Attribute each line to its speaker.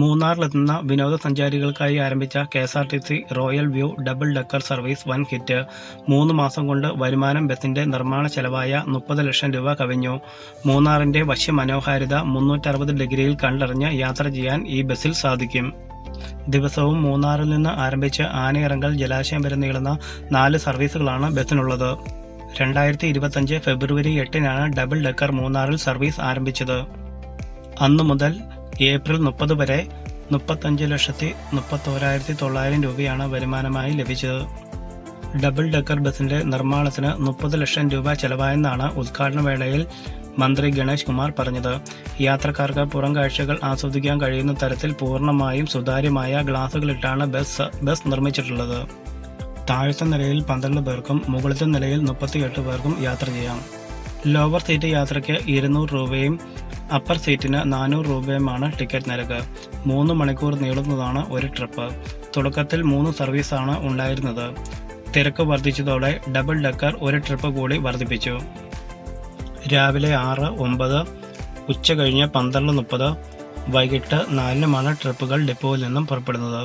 Speaker 1: മൂന്നാറിലെത്തുന്ന വിനോദസഞ്ചാരികൾക്കായി ആരംഭിച്ച KSRTC royal view double decker service വൻ ഹിറ്റ്. 3 മാസം കൊണ്ട് വരുമാനം ബസിന്റെ നിർമ്മാണ ചെലവായ 30 ലക്ഷം രൂപ കവിഞ്ഞു. മൂന്നാറിന്റെ വശ്യമനോഹാരിത 360 ഡിഗ്രിയിൽ കണ്ടറിഞ്ഞ് യാത്ര ചെയ്യാൻ ഈ ബസിൽ സാധിക്കും. ദിവസവും മൂന്നാറിൽ നിന്ന് ആരംഭിച്ച് ആനയിറങ്കൽ ജലാശയം വരെ നീളുന്ന 4 സർവീസുകളാണ് ബസിനുള്ളത്. 2025 ഫെബ്രുവരി 8-നാണ് ഡബിൾ ഡെക്കർ മൂന്നാറിൽ സർവീസ് ആരംഭിച്ചത്. അന്നു മുതൽ ഏപ്രിൽ 30 വരെ 35,31,900 രൂപയാണ് വരുമാനമായി ലഭിച്ചത്. ഡബിൾ ഡെക്കർ ബസിന്റെ നിർമ്മാണത്തിന് 30 ലക്ഷം രൂപ ചെലവായെന്നാണ് ഉദ്ഘാടന വേളയിൽ മന്ത്രി ഗണേഷ് കുമാർ പറഞ്ഞത്. യാത്രക്കാർക്ക് പുറം കാഴ്ചകൾ ആസ്വദിക്കാൻ കഴിയുന്ന തരത്തിൽ പൂർണ്ണമായും സുതാര്യമായ ഗ്ലാസുകളിട്ടാണ് ബസ് നിർമ്മിച്ചിട്ടുള്ളത്. താഴത്തെ നിലയിൽ 12 പേർക്കും മുകളിലത്തെ നിലയിൽ 38 പേർക്കും യാത്ര ചെയ്യാം. ലോവർ സീറ്റ് യാത്രയ്ക്ക് 200 രൂപയും അപ്പർ സീറ്റിന് 400 രൂപയുമാണ് ടിക്കറ്റ് നിരക്ക്. 3 മണിക്കൂർ നീളുന്നതാണ് ഒരു ട്രിപ്പ്. തുടക്കത്തിൽ 3 സർവീസാണ് ഉണ്ടായിരുന്നത്. തിരക്ക് വർദ്ധിച്ചതോടെ ഡബിൾ ഡെക്കർ ഒരു ട്രിപ്പ് കൂടി വർദ്ധിപ്പിച്ചു. രാവിലെ 6, 9, ഉച്ച കഴിഞ്ഞ് 12:30, വൈകിട്ട് 4-നുമാണ് ട്രിപ്പുകൾ ഡിപ്പോയിൽ നിന്നും പുറപ്പെടുന്നത്.